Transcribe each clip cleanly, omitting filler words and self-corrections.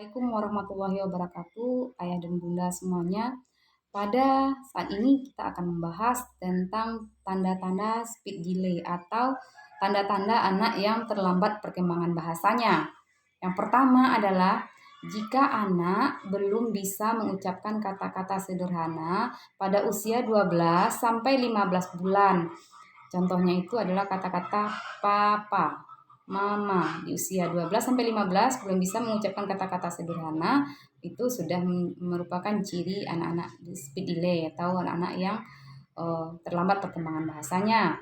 Assalamualaikum warahmatullahi wabarakatuh, ayah dan bunda semuanya. Pada saat ini kita akan membahas tentang tanda-tanda speed delay atau tanda-tanda anak yang terlambat perkembangan bahasanya. Yang pertama adalah jika anak belum bisa mengucapkan kata-kata sederhana pada usia 12 sampai 15 bulan. Contohnya itu adalah kata-kata papa, mama. Di usia 12 sampai 15 belum bisa mengucapkan kata-kata sederhana, itu sudah merupakan ciri anak-anak speed delay atau anak-anak yang terlambat perkembangan bahasanya.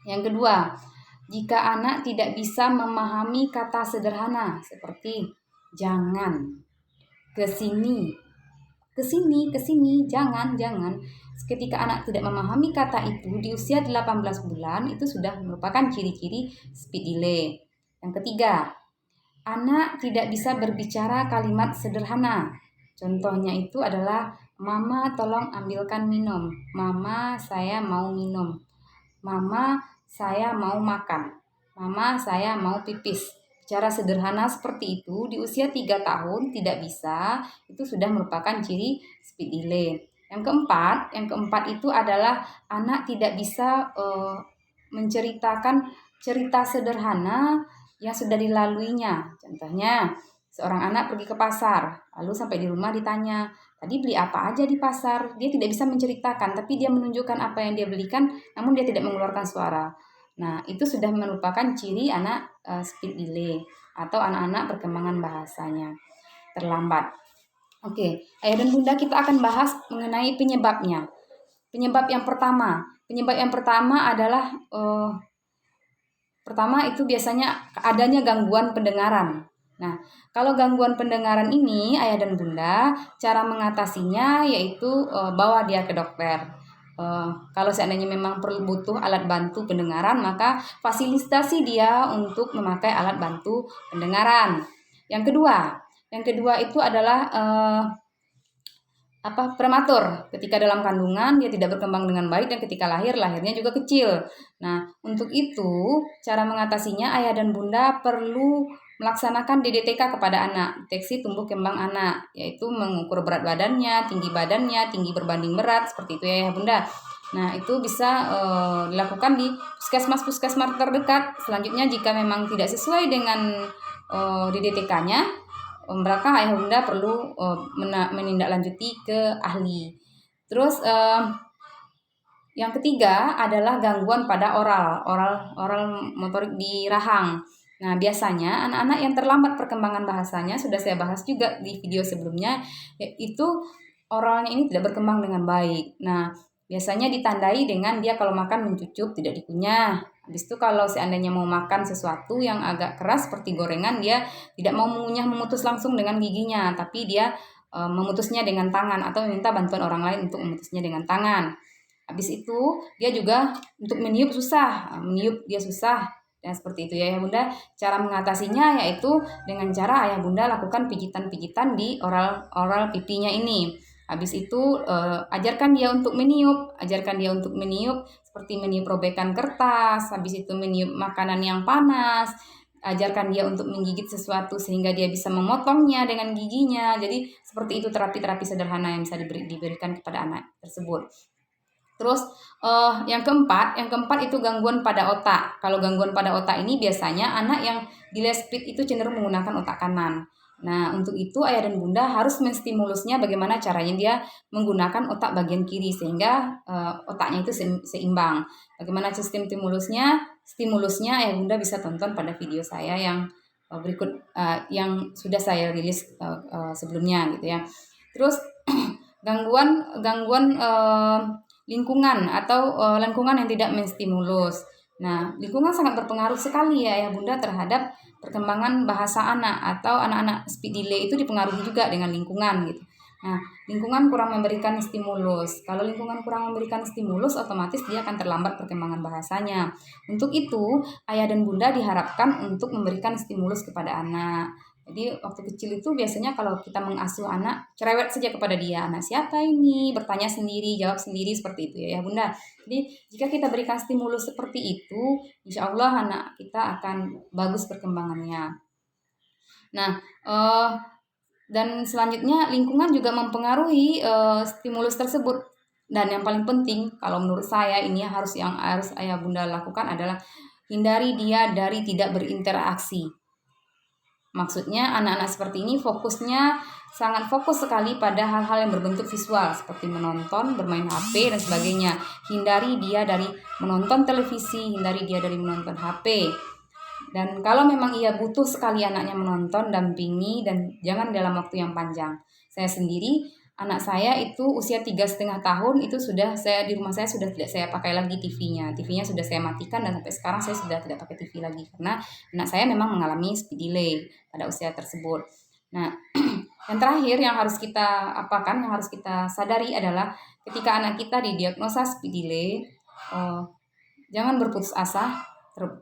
Yang kedua, jika anak tidak bisa memahami kata sederhana seperti jangan, kesini, kesini, jangan. Ketika anak tidak memahami kata itu di usia 18 bulan, itu sudah merupakan ciri-ciri speed delay. Yang ketiga, anak tidak bisa berbicara kalimat sederhana. Contohnya itu adalah mama tolong ambilkan minum, mama saya mau minum, mama saya mau makan, mama saya mau pipis. Cara sederhana seperti itu di usia 3 tahun tidak bisa, itu sudah merupakan ciri speed delay. Yang keempat itu adalah anak tidak bisa menceritakan cerita sederhana yang sudah dilaluinya. Contohnya, seorang anak pergi ke pasar, lalu sampai di rumah ditanya, tadi beli apa aja di pasar? Dia tidak bisa menceritakan, tapi dia menunjukkan apa yang dia belikan, namun dia tidak mengeluarkan suara. Nah, itu sudah merupakan ciri anak speed delay atau anak-anak perkembangan bahasanya terlambat. Oke, ayah dan bunda kita akan bahas mengenai penyebabnya. Penyebab yang pertama adalah pertama itu biasanya adanya gangguan pendengaran. Nah, kalau gangguan pendengaran ini ayah dan bunda cara mengatasinya yaitu bawa dia ke dokter. Kalau seandainya memang perlu butuh alat bantu pendengaran, maka fasilitasi dia untuk memakai alat bantu pendengaran. Yang kedua itu adalah prematur. Ketika dalam kandungan dia tidak berkembang dengan baik dan ketika lahirnya juga kecil. Nah, untuk itu cara mengatasinya ayah dan bunda perlu melaksanakan DDTK kepada anak, deteksi tumbuh kembang anak, yaitu mengukur berat badannya, tinggi berbanding berat, seperti itu ya bunda. Nah, itu bisa dilakukan di puskesmas terdekat. Selanjutnya jika memang tidak sesuai dengan DDTK-nya, maka ayah bunda perlu menindaklanjuti ke ahli. Terus yang ketiga adalah gangguan pada oral motorik di rahang. Nah, biasanya anak-anak yang terlambat perkembangan bahasanya sudah saya bahas juga di video sebelumnya, yaitu oralnya ini tidak berkembang dengan baik. Nah, biasanya ditandai dengan dia kalau makan mencucup, tidak dikunyah. Habis itu kalau seandainya mau makan sesuatu yang agak keras seperti gorengan, dia tidak mau mengunyah memutus langsung dengan giginya, tapi dia memutusnya dengan tangan atau meminta bantuan orang lain untuk memutusnya dengan tangan. Habis itu dia juga untuk meniup dia susah. Dan seperti itu ya bunda. Cara mengatasinya yaitu dengan cara ayah bunda lakukan pijitan-pijitan di oral pipinya ini. Habis itu ajarkan dia untuk meniup seperti meniup robekan kertas, habis itu meniup makanan yang panas, ajarkan dia untuk menggigit sesuatu sehingga dia bisa memotongnya dengan giginya. Jadi seperti itu terapi-terapi sederhana yang bisa diberikan kepada anak tersebut. Terus yang keempat itu gangguan pada otak. Kalau gangguan pada otak ini biasanya anak yang delay speed itu cenderung menggunakan otak kanan. Nah, untuk itu ayah dan bunda harus menstimulusnya bagaimana caranya dia menggunakan otak bagian kiri sehingga otaknya itu seimbang. Bagaimana sistem stimulusnya? Stimulusnya ayah bunda bisa tonton pada video saya yang berikut yang sudah saya rilis sebelumnya gitu ya. Terus gangguan lingkungan atau lingkungan yang tidak menstimulus. Nah, lingkungan sangat berpengaruh sekali ya bunda terhadap perkembangan bahasa anak atau anak-anak speed delay itu dipengaruhi juga dengan lingkungan gitu. Nah, lingkungan kurang memberikan stimulus. Kalau lingkungan kurang memberikan stimulus, otomatis dia akan terlambat perkembangan bahasanya. Untuk itu, ayah dan bunda diharapkan untuk memberikan stimulus kepada anak. Jadi waktu kecil itu biasanya kalau kita mengasuh anak, cerewet saja kepada dia. Anak siapa ini? Bertanya sendiri, jawab sendiri seperti itu ya bunda. Jadi jika kita berikan stimulus seperti itu, insya Allah anak kita akan bagus perkembangannya. Nah, Dan selanjutnya lingkungan juga mempengaruhi stimulus tersebut. Dan yang paling penting kalau menurut saya ini harus ayah bunda lakukan adalah hindari dia dari tidak berinteraksi. Maksudnya anak-anak seperti ini sangat fokus sekali pada hal-hal yang berbentuk visual seperti menonton, bermain HP dan sebagainya. Hindari dia dari menonton televisi, hindari dia dari menonton HP. Dan kalau memang ia butuh sekali anaknya menonton, dampingi dan jangan dalam waktu yang panjang. Saya sendiri, anak saya itu usia 3,5 tahun itu di rumah saya sudah tidak saya pakai lagi TV-nya. TV-nya sudah saya matikan dan sampai sekarang saya sudah tidak pakai TV lagi karena anak saya memang mengalami speed delay pada usia tersebut. Nah, yang terakhir yang harus kita sadari adalah ketika anak kita didiagnosa speed delay, jangan berputus asa,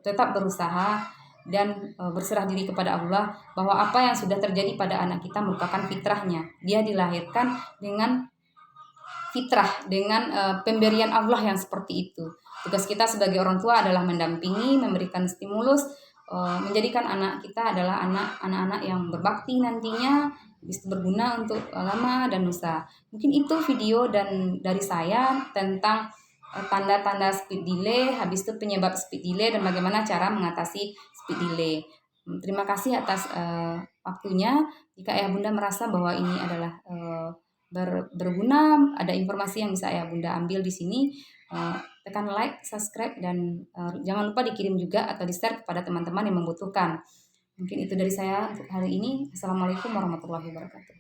tetap berusaha dan berserah diri kepada Allah bahwa apa yang sudah terjadi pada anak kita merupakan fitrahnya. Dia dilahirkan dengan fitrah, dengan pemberian Allah yang seperti itu. Tugas kita sebagai orang tua adalah mendampingi, memberikan stimulus, menjadikan anak kita adalah anak-anak yang berbakti nantinya, bisa berguna untuk lama dan nusa. Mungkin itu video dari saya tentang tanda-tanda speed delay, habis itu penyebab speed delay dan bagaimana cara mengatasi speed delay. Terima kasih atas waktunya. Jika ayah bunda merasa bahwa ini adalah berguna, ada informasi yang bisa ayah bunda ambil di sini, tekan like, subscribe, dan jangan lupa dikirim juga atau di-share kepada teman-teman yang membutuhkan. Mungkin itu dari saya untuk hari ini. Assalamualaikum warahmatullahi wabarakatuh.